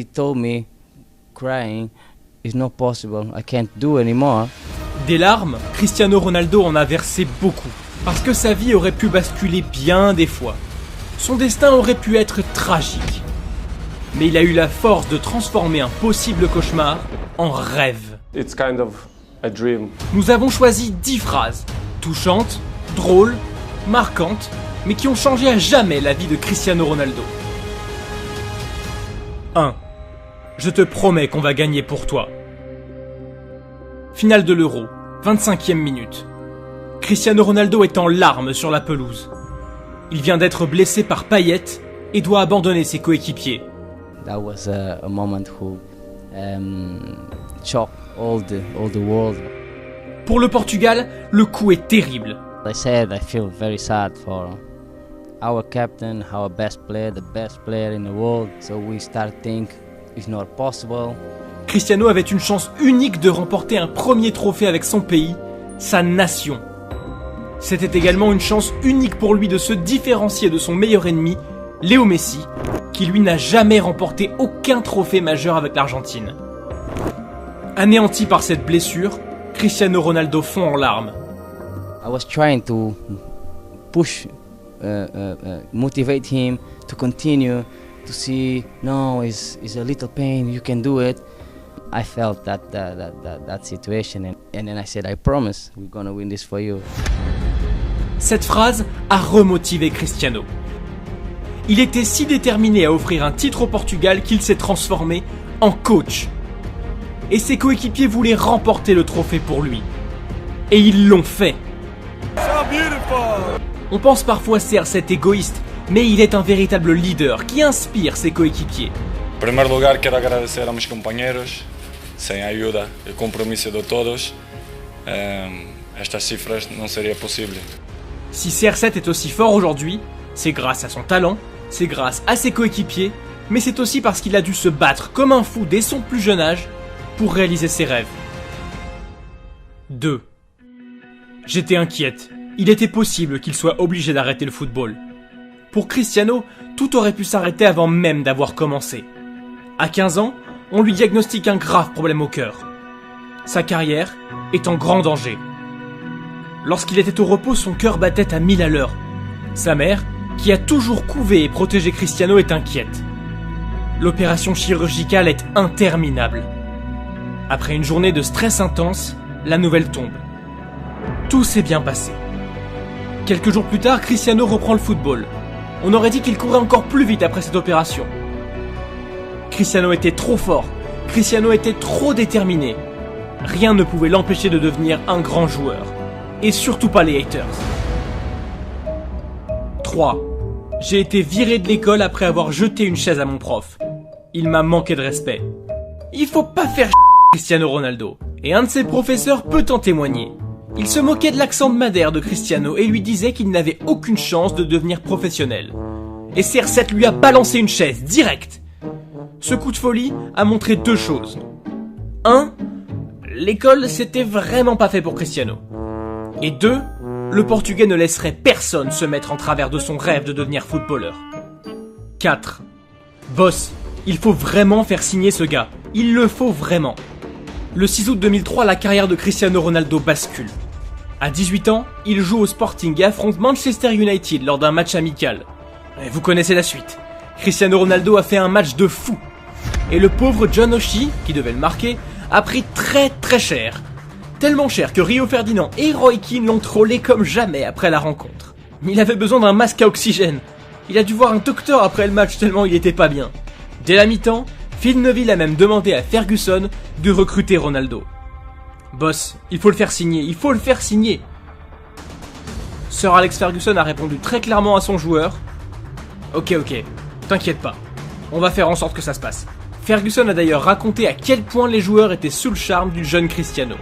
He told me, crying, it's not possible, I can't do anymore. Des larmes, Cristiano Ronaldo en a versé beaucoup, parce que sa vie aurait pu basculer bien des fois. Son destin aurait pu être tragique. Mais il a eu la force de transformer un possible cauchemar en rêve. It's kind of a dream. Nous avons choisi 10 phrases, touchantes, drôles, marquantes, mais qui ont changé à jamais la vie de Cristiano Ronaldo. 1. Je te promets qu'on va gagner pour toi. Finale de l'Euro, 25e minute. Cristiano Ronaldo est en larmes sur la pelouse. Il vient d'être blessé par Payet et doit abandonner ses coéquipiers. That was a moment who shocked all the world. Pour le Portugal, le coup est terrible. I said I feel very sad for our captain, our best player, the best player in the world. So we start think it's not possible. Cristiano avait une chance unique de remporter un premier trophée avec son pays, sa nation. C'était également une chance unique pour lui de se différencier de son meilleur ennemi, Léo Messi, qui lui n'a jamais remporté aucun trophée majeur avec l'Argentine. Anéanti par cette blessure, Cristiano Ronaldo fond en larmes. I was trying to push, motivate him to continue, to see, no, it's a little pain, you can do it. I felt that situation and then I said, I promise we're gonna win this for you. Cette phrase a remotivé Cristiano. Il était si déterminé à offrir un titre au Portugal qu'il s'est transformé en coach. Et ses coéquipiers voulaient remporter le trophée pour lui. Et ils l'ont fait. On pense parfois CR7 égoïste, mais il est un véritable leader qui inspire ses coéquipiers. En primeiro lugar, quero agradecer a meus companheiros. Sem a ajuda e compromisso de todos, estas cifras não seria possível. Si CR7 est aussi fort aujourd'hui, c'est grâce à son talent, c'est grâce à ses coéquipiers, mais c'est aussi parce qu'il a dû se battre comme un fou dès son plus jeune âge pour réaliser ses rêves. 2. J'étais inquiète. Il était possible qu'il soit obligé d'arrêter le football. Pour Cristiano, tout aurait pu s'arrêter avant même d'avoir commencé. À 15 ans, on lui diagnostique un grave problème au cœur. Sa carrière est en grand danger. Lorsqu'il était au repos, son cœur battait à 1000 à l'heure. Sa mère, qui a toujours couvé et protégé Cristiano, est inquiète. L'opération chirurgicale est interminable. Après une journée de stress intense, la nouvelle tombe. Tout s'est bien passé. Quelques jours plus tard, Cristiano reprend le football. On aurait dit qu'il courait encore plus vite après cette opération. Cristiano était trop fort. Cristiano était trop déterminé. Rien ne pouvait l'empêcher de devenir un grand joueur. Et surtout pas les haters. 3. J'ai été viré de l'école après avoir jeté une chaise à mon prof. Il m'a manqué de respect. Il faut pas faire Cristiano Ronaldo. Et un de ses professeurs peut en témoigner. Il se moquait de l'accent de Madère de Cristiano et lui disait qu'il n'avait aucune chance de devenir professionnel. Et CR7 lui a balancé une chaise, direct. Ce coup de folie a montré 2 choses. 1. L'école, c'était vraiment pas fait pour Cristiano. Et 2. Le Portugais ne laisserait personne se mettre en travers de son rêve de devenir footballeur. 4. Boss, il faut vraiment faire signer ce gars. Il le faut vraiment. Le 6 août 2003, la carrière de Cristiano Ronaldo bascule. À 18 ans, il joue au Sporting et affronte Manchester United lors d'un match amical. Et vous connaissez la suite. Cristiano Ronaldo a fait un match de fou. Et le pauvre John O'Shea, qui devait le marquer, a pris très cher. Tellement cher que Rio Ferdinand et Roy Keane l'ont trollé comme jamais après la rencontre. Il avait besoin d'un masque à oxygène. Il a dû voir un docteur après le match tellement il était pas bien. Dès la mi-temps, Phil Neville a même demandé à Ferguson de recruter Ronaldo. Boss, il faut le faire signer, il faut le faire signer. Sir Alex Ferguson a répondu très clairement à son joueur. Ok, t'inquiète pas, on va faire en sorte que ça se passe. Ferguson a d'ailleurs raconté à quel point les joueurs étaient sous le charme du jeune Cristiano.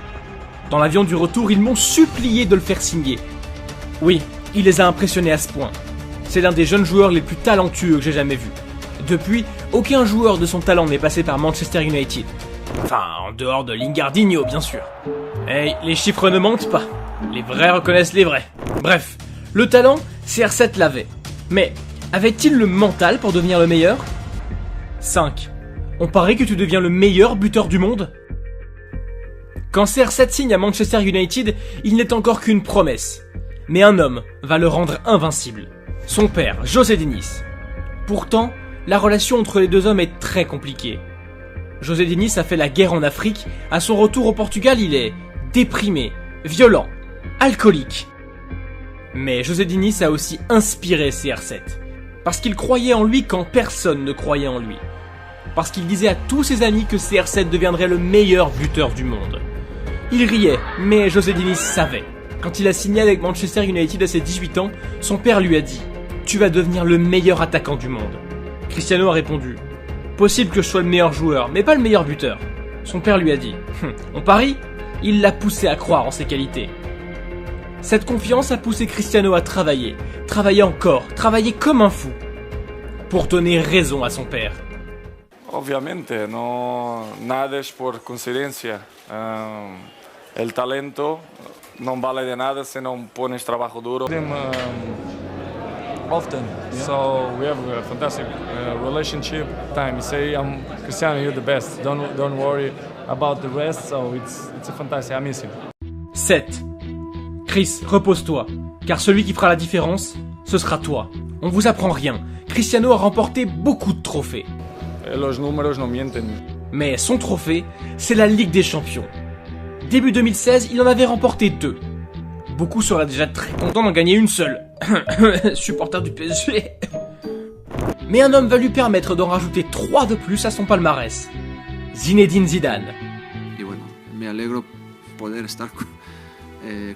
Dans l'avion du retour, ils m'ont supplié de le faire signer. Oui, il les a impressionnés à ce point. C'est l'un des jeunes joueurs les plus talentueux que j'ai jamais vu. Depuis, aucun joueur de son talent n'est passé par Manchester United. Enfin, en dehors de Lingardinho, bien sûr. Et les chiffres ne mentent pas. Les vrais reconnaissent les vrais. Bref, le talent, CR7 l'avait. Mais avait-il le mental pour devenir le meilleur ? 5. On parie que tu deviens le meilleur buteur du monde? Quand CR7 signe à Manchester United, il n'est encore qu'une promesse. Mais un homme va le rendre invincible. Son père, José Diniz. Pourtant, la relation entre les deux hommes est très compliquée. José Diniz a fait la guerre en Afrique. À son retour au Portugal, il est déprimé, violent, alcoolique. Mais José Diniz a aussi inspiré CR7. Parce qu'il croyait en lui quand personne ne croyait en lui. Parce qu'il disait à tous ses amis que CR7 deviendrait le meilleur buteur du monde. Il riait, mais José Diniz savait. Quand il a signé avec Manchester United à ses 18 ans, son père lui a dit « Tu vas devenir le meilleur attaquant du monde ». Cristiano a répondu « Possible que je sois le meilleur joueur, mais pas le meilleur buteur ». Son père lui a dit « On parie ?» Il l'a poussé à croire en ses qualités. Cette confiance a poussé Cristiano à travailler encore, travailler comme un fou, pour donner raison à son père. Obviamente, no, nada es por coincidencia. El talento no vale de nada si no pones trabajo duro. Often, so we have a fantastic relationship. Time you say, "I'm Cristiano, you're the best. Don't worry about the rest." So it's a fantastic. I miss him. 7. Chris, repose-toi, car celui qui fera la différence, ce sera toi. On vous apprend rien. Cristiano a remporté beaucoup de trophées. Los números no mienten. Mais son trophée, c'est la Ligue des Champions. Début 2016, il en avait remporté 2. Beaucoup seraient déjà très contents d'en gagner une seule. Supporter du PSG. Mais un homme va lui permettre d'en rajouter 3 de plus à son palmarès. Zinedine Zidane. Y bueno, me alegro poder estar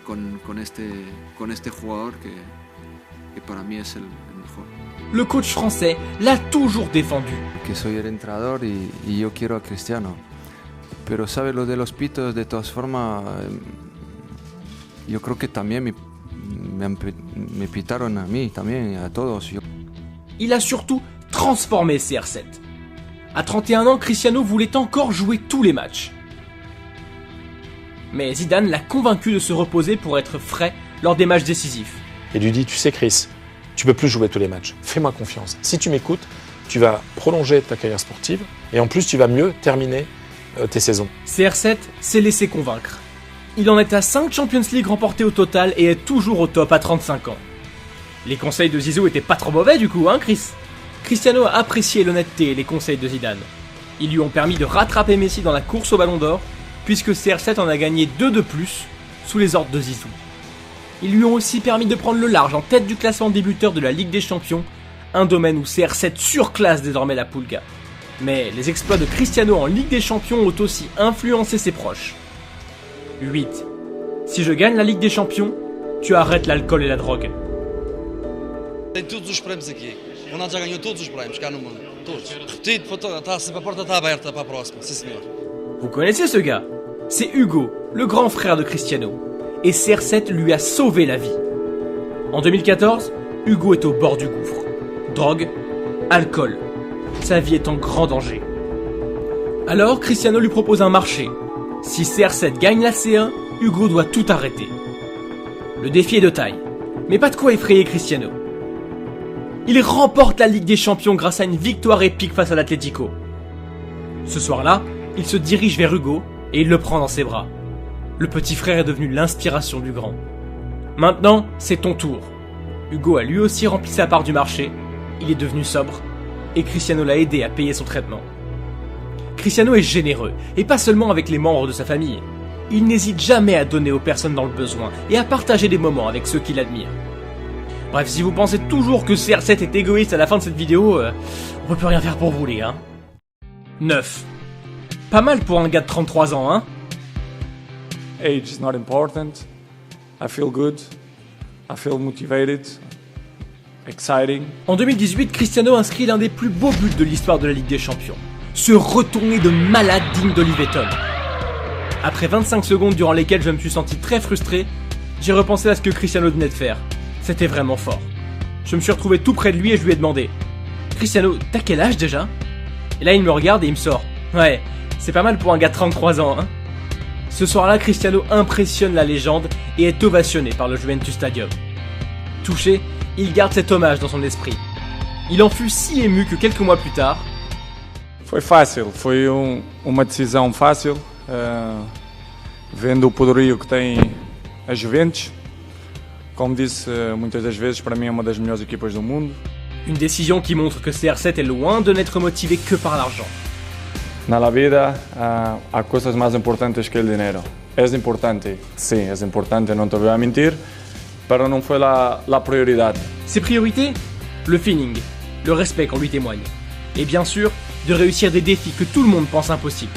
con este jugador que para mí es el mejor. Le coach français l'a toujours défendu. Que soy el entrenador y yo quiero a Cristiano. Pero sabe lo de los pitos, de todas formas, yo creo que también me pitaron a mí, también a todos. Il a surtout transformé CR7. À 31 ans, Cristiano voulait encore jouer tous les matchs. Mais Zidane l'a convaincu de se reposer pour être frais lors des matchs décisifs. Et lui dit, tu sais Chris, tu peux plus jouer tous les matchs, fais-moi confiance. Si tu m'écoutes, tu vas prolonger ta carrière sportive et en plus tu vas mieux terminer tes saisons. CR7 s'est laissé convaincre. Il en est à 5 Champions League remportés au total et est toujours au top à 35 ans. Les conseils de Zizou étaient pas trop mauvais du coup, hein Chris? Cristiano a apprécié l'honnêteté et les conseils de Zidane. Ils lui ont permis de rattraper Messi dans la course au Ballon d'Or, puisque CR7 en a gagné 2 de plus sous les ordres de Zizou. Ils lui ont aussi permis de prendre le large en tête du classement des buteurs de la Ligue des Champions, un domaine où CR7 surclasse désormais la Pulga. Mais les exploits de Cristiano en Ligue des Champions ont aussi influencé ses proches. 8. Si je gagne la Ligue des Champions, tu arrêtes l'alcool et la drogue. Tem todos os prémios aqui. O Ronaldo já ganhou todos os prémios cá no mundo. Todos. Repetido, a porta está aberta para a próxima. Sim, senhor. Vous connaissez ce gars? C'est Hugo, le grand frère de Cristiano. Et CR7 lui a sauvé la vie. En 2014, Hugo est au bord du gouffre. Drogue, alcool. Sa vie est en grand danger. Alors, Cristiano lui propose un marché. Si CR7 gagne la C1, Hugo doit tout arrêter. Le défi est de taille, mais pas de quoi effrayer Cristiano. Il remporte la Ligue des Champions grâce à une victoire épique face à l'Atlético. Ce soir-là, il se dirige vers Hugo et il le prend dans ses bras. Le petit frère est devenu l'inspiration du grand. Maintenant, c'est ton tour. Hugo a lui aussi rempli sa part du marché, il est devenu sobre, et Cristiano l'a aidé à payer son traitement. Cristiano est généreux, et pas seulement avec les membres de sa famille. Il n'hésite jamais à donner aux personnes dans le besoin, et à partager des moments avec ceux qui l'admirent. Bref, si vous pensez toujours que CR7 est égoïste à la fin de cette vidéo, on peut plus rien faire pour vous les gars. 9. Pas mal pour un gars de 33 ans, hein? Age is not important. I feel good. I feel motivated. Exciting. En 2018, Cristiano inscrit l'un des plus beaux buts de l'histoire de la Ligue des Champions. Ce retourné de malade digne d'Oliveton. Après 25 secondes durant lesquelles je me suis senti très frustré, j'ai repensé à ce que Cristiano venait de faire. C'était vraiment fort. Je me suis retrouvé tout près de lui et je lui ai demandé « Cristiano, t'as quel âge déjà ?» Et là il me regarde et il me sort « Ouais, c'est pas mal pour un gars de 33 ans, hein ?» Ce soir-là, Cristiano impressionne la légende et est ovationné par le Juventus Stadium. Touché, il garde cet hommage dans son esprit. Il en fut si ému que quelques mois plus tard, Foi fácil, foi uma decisão fácil, vendo o poderio que tem a Juventus. Comme disse muitas das vezes, para mim é uma das melhores equipas do mundo. Une décision qui montre que CR7 est loin de n'être motivé que par l'argent. Na vida há coisas mais importantes que o dinheiro. É importante, sim, é importante, não te vou mentir, pero não foi a prioridade. Ses priorités? Le feeling, le respect qu'on lui témoigne. Et bien sûr, de réussir des défis que tout le monde pense impossibles.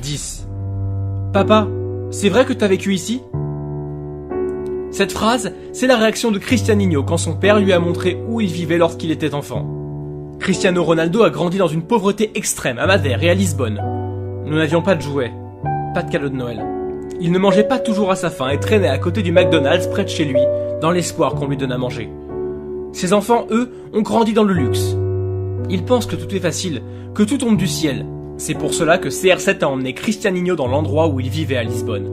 10. Papa, c'est vrai que t'as vécu ici? Cette phrase, c'est la réaction de Cristianinho quand son père lui a montré où il vivait lorsqu'il était enfant. Cristiano Ronaldo a grandi dans une pauvreté extrême à Madère et à Lisbonne. Nous n'avions pas de jouets, pas de cadeaux de Noël. Il ne mangeait pas toujours à sa faim et traînait à côté du McDonald's près de chez lui, dans l'espoir qu'on lui donne à manger. Ses enfants, eux, ont grandi dans le luxe. Ils pensent que tout est facile, que tout tombe du ciel. C'est pour cela que CR7 a emmené Cristianinho dans l'endroit où il vivait à Lisbonne.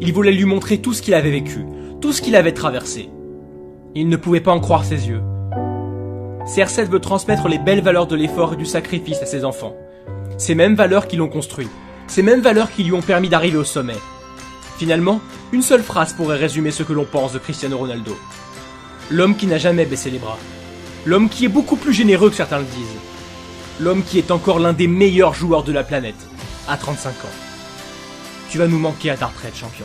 Il voulait lui montrer tout ce qu'il avait vécu, tout ce qu'il avait traversé. Il ne pouvait pas en croire ses yeux. CR7 veut transmettre les belles valeurs de l'effort et du sacrifice à ses enfants. Ces mêmes valeurs qui l'ont construit, ces mêmes valeurs qui lui ont permis d'arriver au sommet. Finalement, une seule phrase pourrait résumer ce que l'on pense de Cristiano Ronaldo. L'homme qui n'a jamais baissé les bras. L'homme qui est beaucoup plus généreux que certains le disent. L'homme qui est encore l'un des meilleurs joueurs de la planète, à 35 ans. Tu vas nous manquer à ta retraite, champion.